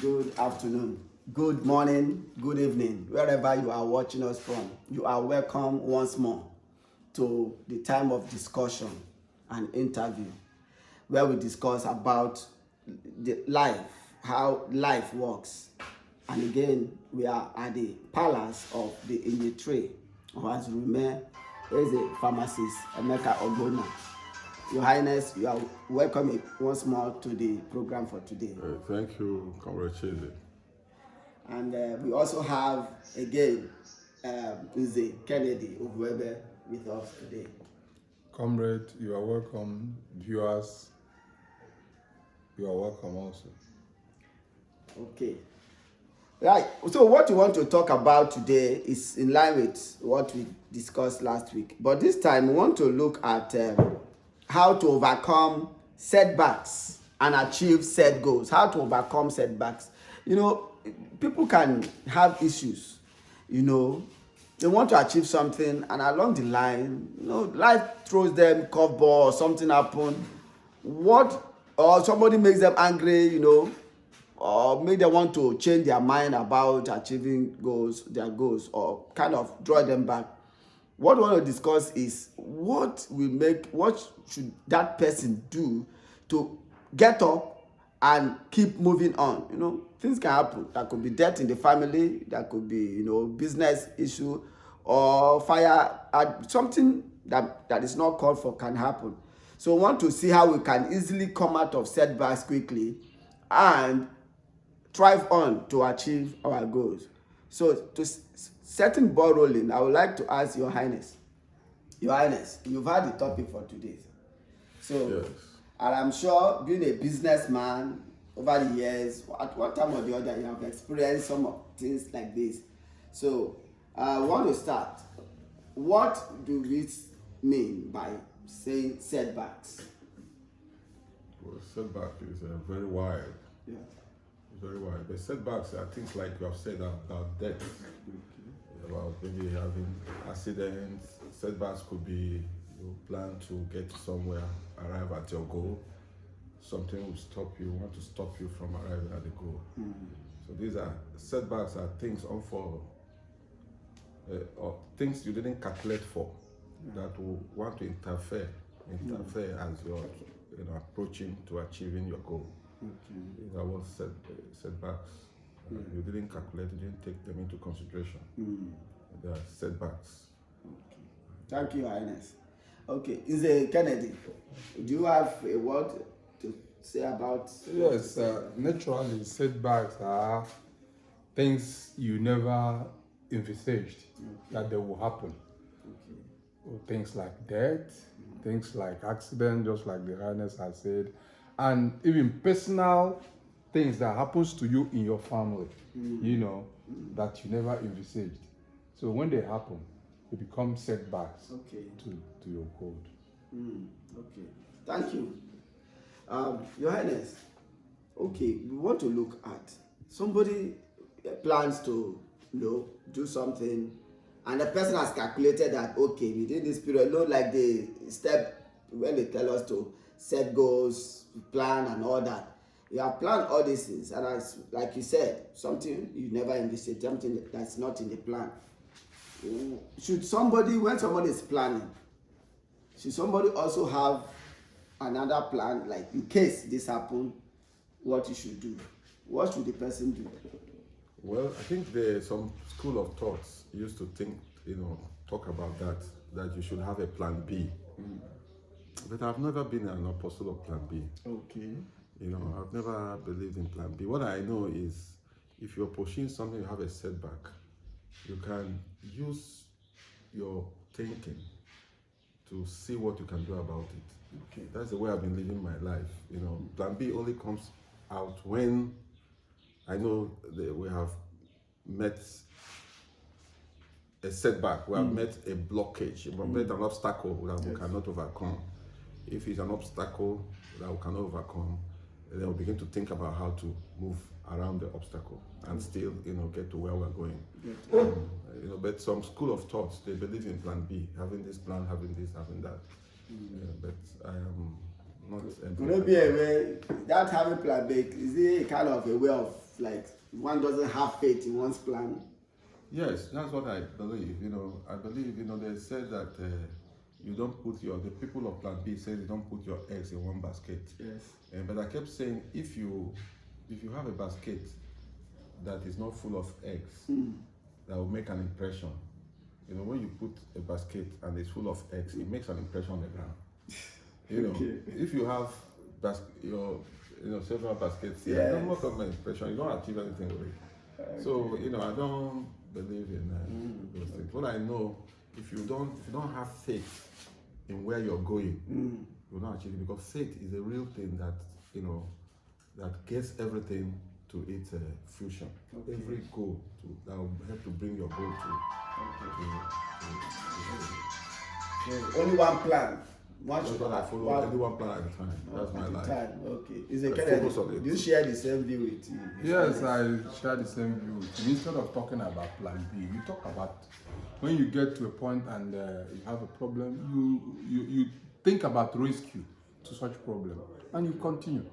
good afternoon, good morning, good evening, wherever you are watching us from. You are welcome once more to the time of discussion and interview, where we discuss about the life, how life works. And again, we are at the palace of the Inyetre, or as you remember, there is a pharmacist, Emeka Ogbonna. Your Highness, you are welcome once more to the program for today. Thank you, Comrade Chile. And we also have, again, Nze Kennedy Ugwebe with us today. Comrade, you are welcome. Viewers, you are welcome also. Okay. Right. So what we want to talk about today is in line with what we discussed last week. But this time we want to look at how to overcome setbacks and achieve set goals. How to overcome setbacks. You know, people can have issues. You know, they want to achieve something, and along the line, you know, life throws them curveball or something happen. Or somebody makes them angry, you know, or make them want to change their mind about achieving their goals, or kind of draw them back. What we want to discuss is what should that person do to get up and keep moving on. You know, things can happen. That could be death in the family, that could be, you know, business issue, or fire, something that is not called for can happen. So we want to see how we can easily come out of setbacks quickly and thrive on to achieve our goals. So to setting ball rolling, I would like to ask Your Highness. Your Highness, you've had the topic for today. So, Yes. and I'm sure being a businessman over the years, at one time or the other, you have experienced some of things like this. So, I want to start. What do we mean by saying setbacks? Well, setback is very wide. Yeah. Very wide. But setbacks are things like you have said about death, about maybe having accidents. Setbacks could be you plan to get somewhere, arrive at your goal. Something will stop you, want to stop you from arriving at the goal. So these are setbacks are things or things you didn't calculate for that will want to interfere as you're approaching to achieving your goal. These are what setbacks. You didn't calculate, you didn't take them into consideration. They are setbacks. Okay. Thank you, Your Highness. Okay, Nze Kennedy, do you have a word to say about? Yes, naturally, setbacks are things you never envisaged that they will happen. Okay. Things like death, things like accident, just like the Highness has said, and even personal things that happens to you in your family, you know, that you never envisaged. So when they happen, they become setbacks to your goal. Okay, thank you. Your Highness, okay, we want to look at somebody plans to, you know, do something, and the person has calculated that, okay, within this period, you know, like the step when they tell us to set goals, plan and all that. You have planned all these things, and as like you said, something you never envisaged, something that's not in the plan. Should somebody, when somebody is planning, should somebody also have another plan, like in case this happen, what you should do? What should the person do? Well, I think there's some school of thoughts used to think, talk about that you should have a plan B. But I've never been an apostle of plan B. Okay. I've never believed in plan B. What I know is if you're pushing something, you have a setback, you can use your thinking to see what you can do about it. Okay. That's the way I've been living my life. Plan B only comes out when I know that we have met a setback, we have met a blockage, we have met an obstacle that we cannot overcome. If it's an obstacle that we cannot overcome, then we begin to think about how to move around the obstacle and still, get to where we're going. But some school of thoughts, they believe in plan B, having this plan, having this, having that. But I am not. Could it be a way that having plan B is it kind of a way of It's like one doesn't have faith in one's plan. Yes, that's what I believe. I believe, they said that you don't put the people of Plan B said you don't put your eggs in one basket. Yes. But I kept saying, if you have a basket that is not full of eggs, that will make an impression. When you put a basket and it's full of eggs, it makes an impression on the ground. Okay. If you have several baskets, Yes. it don't make an impression. You don't achieve anything with it. Okay. So I don't believe in those things. What I know, if you don't have faith in where you're going, you will not achieve it, because faith is a real thing that that gets everything to its fusion. Okay. Every goal that will help to bring your goal to. So only one plan. That's what I follow. Only one plan at a time. That's my life. Okay. Is it focus on it. Do you share the same view with you? Yes, I share the same view with you. Instead of talking about plan B, you talk about when you get to a point and you have a problem, you think about rescue to such problem and you continue.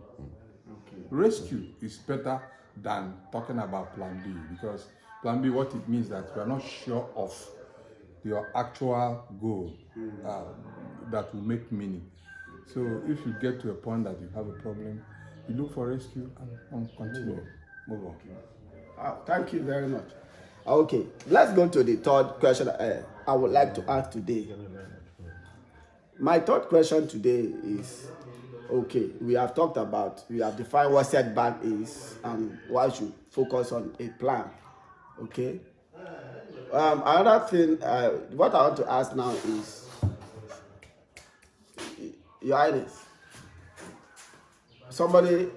Okay. Rescue is better than talking about plan B, because plan B, what it means that you are not sure of your actual goal that will make meaning. So if you get to a point that you have a problem, you look for rescue and continue. Move on. Thank you very much. Okay, let's go to the third question I would like to ask today. My third question today is, okay, we have defined what setback is and why we should focus on a plan. Okay. Another thing, what I want to ask now is, Your Highness, somebody,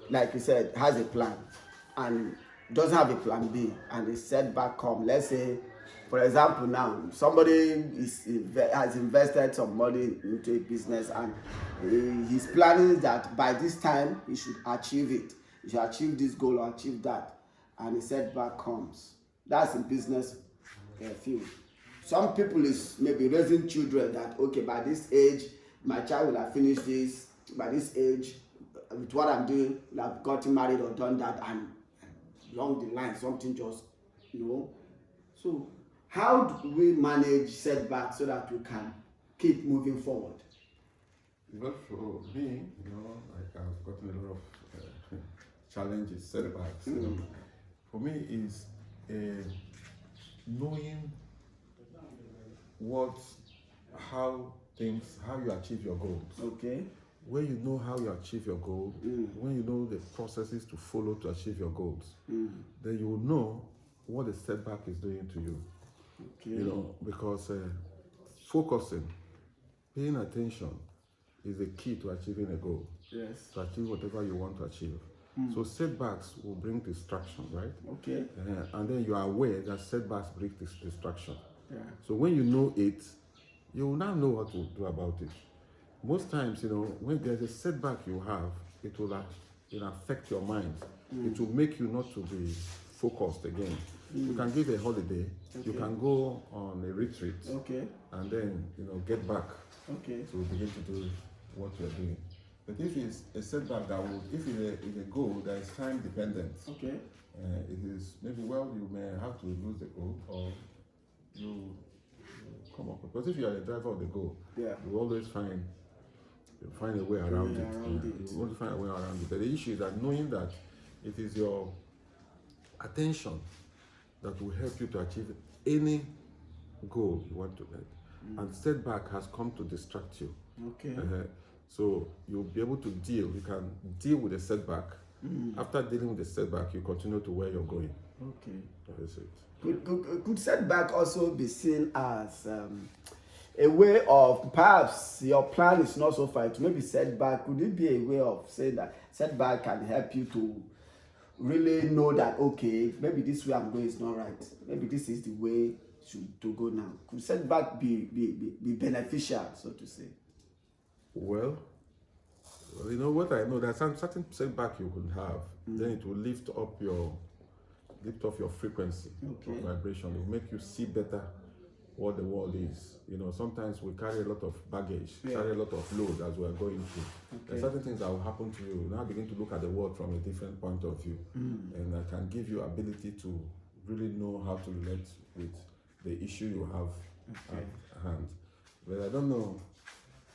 like you said, has a plan and doesn't have a plan B, and a setback come. Let's say, for example, now somebody has invested some money into a business, and he's planning that by this time he should achieve it. He should achieve this goal or achieve that, and a setback comes. That's in business field. Some people is maybe raising children that, okay, by this age my child will have finished this. By this age, with what I'm doing, will have gotten married or done that, and along the line something just, So how do we manage setbacks so that we can keep moving forward? Well, for me, like I've gotten a lot of challenges, setbacks. For me, is knowing how you achieve your goals. Okay. When you know how you achieve your goal, when you know the processes to follow to achieve your goals, then you will know what the setback is doing to you. Okay. Because focusing, paying attention is the key to achieving a goal. Yes. To achieve whatever you want to achieve. So setbacks will bring distraction, right? Okay. And then you are aware that setbacks bring this distraction. Yeah. So when you know it, you will now know what to do about it. Most times, when there's a setback you have, it will affect your mind. It will make you not to be focused again. You can give a holiday, you can go on a retreat, and then get back to begin to do what you're doing. But if it's a setback if it's a goal that is time dependent, it is maybe you may have to lose the goal, or you come up. Because if you are a driver of the goal, you always find a way around it. You want to find a way around it. But the issue is that knowing that it is your attention that will help you to achieve any goal you want to get. And setback has come to distract you. Okay. So you'll be able to you can deal with the setback. After dealing with the setback, you continue to where you're going. Okay. That is it. Could setback also be seen as a way of, perhaps your plan is not so far to maybe setback? Could it be a way of saying that setback can help you to really know that, okay, maybe this way I'm going is not right, maybe this is the way to go now? Could setback be beneficial, so to say? Well, what I know, there's some certain setback you could have, then it will lift off your frequency of vibration. It will make you see better what the world is. You know, sometimes we carry a lot of baggage, carry a lot of load as we are going through. There are certain things that will happen to you. Now begin to look at the world from a different point of view. And I can give you ability to really know how to relate with the issue you have at hand. But I don't know.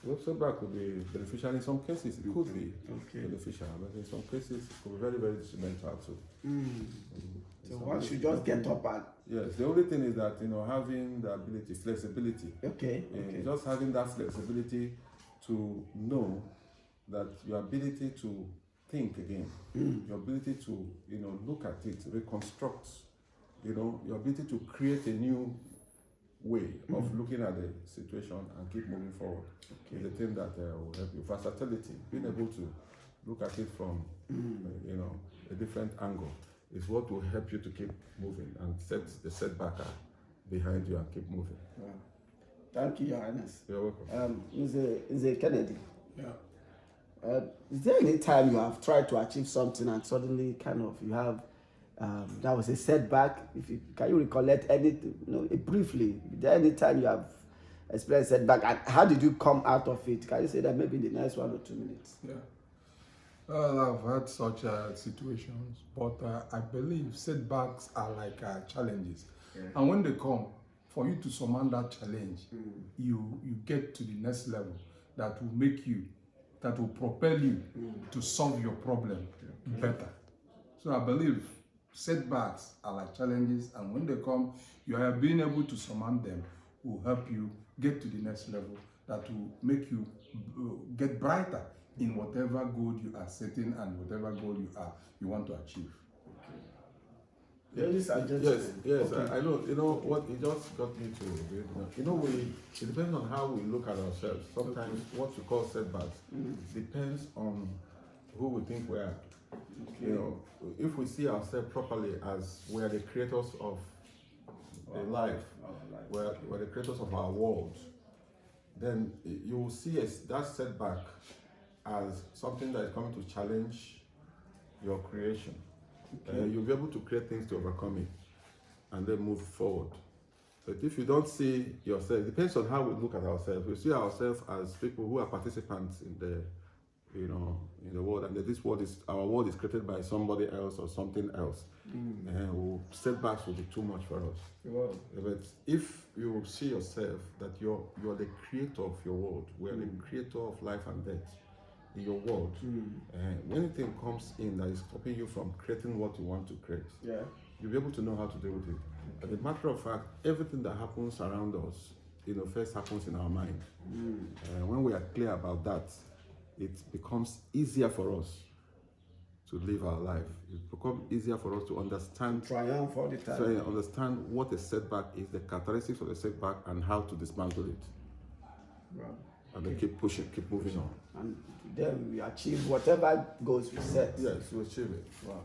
Well, setback could be beneficial in some cases. It could be beneficial, but in some cases it could be very, very detrimental too. So one should just get up and yes. The only thing is that having the ability, flexibility. Just having that flexibility to know that your ability to think again, your ability to look at it, reconstruct, your ability to create a new way of looking at the situation and keep moving forward is the thing that will help you. Versatility, being able to look at it from a different angle is what will help you to keep moving and set the setback behind you and keep moving. Wow. Thank you, Your Highness. You're welcome. Mr. Kennedy. Yeah. Is there any time you have tried to achieve something and suddenly you have that was a setback? Can you recollect anything? Briefly. Is there any time you have experienced setback and how did you come out of it? Can you say that maybe in the next 1 or 2 minutes? Yeah. Well, I've had such situations, but I believe setbacks are like challenges. And when they come, for you to surmount that challenge, you get to the next level that will make you, that will propel you to solve your problem better. So I believe setbacks are like challenges, and when they come, you are being able to surmount them will help you get to the next level that will make you get brighter in whatever goal you are setting and whatever goal you want to achieve. Yes, I know. You know what? It just got me to. It depends on how we look at ourselves. Sometimes what we call setbacks depends on who we think we are. If we see ourselves properly as we are the creators of a life, we're the creators of our world, then you will see that setback as something that is coming to challenge your creation. You'll be able to create things to overcome it and then move forward. But if you don't see yourself, it depends on how we look at ourselves. We see ourselves as people who are participants in the world, and that our world is created by somebody else or something else. And setbacks will be too much for us. Wow. But if you see yourself that you're the creator of your world, we are the creator of life and death in your world. When anything comes in that is stopping you from creating what you want to create, you'll be able to know how to deal with it. As a matter of fact, everything that happens around us, first happens in our mind. When we are clear about that, it becomes easier for us to live our life. It becomes easier for us to understand. Triumph all the time. So understand what a setback is, the characteristics of the setback, and how to dismantle it. Wow. And then keep pushing, keep moving on. And then we achieve whatever goals we set. Yes, we achieve it. Wow.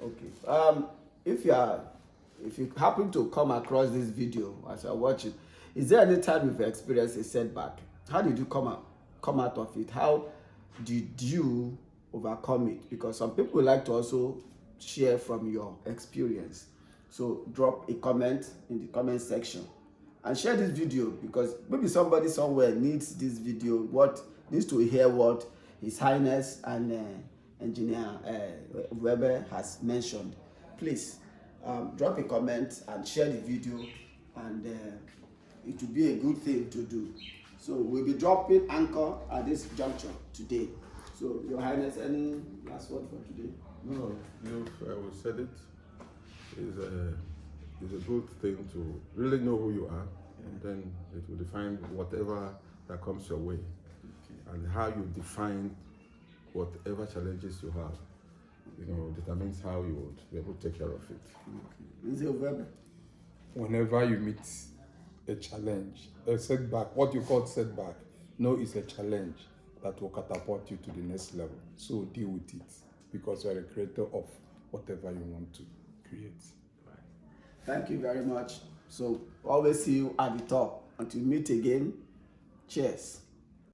Okay. If you happen to come across this video as you're watching, is there any time you've experienced a setback? How did you come out of it? How did you overcome it? Because some people like to also share from your experience. So drop a comment in the comment section and share this video, because maybe somebody somewhere needs this video, needs to hear what His Highness and Engineer Weber has mentioned. Please drop a comment and share the video, and it will be a good thing to do. So we'll be dropping anchor at this juncture today. So Your Highness, any last word for today? No, you've said it. It's a good thing to really know who you are, and then it will define whatever that comes your way, and how you define whatever challenges you have. Determines how you would be able to take care of it. Whenever you meet a challenge, a setback, what you call setback, it's a challenge that will catapult you to the next level. So deal with it, because you are a creator of whatever you want to create. Thank you very much. So always see you at the top. Until we meet again, cheers.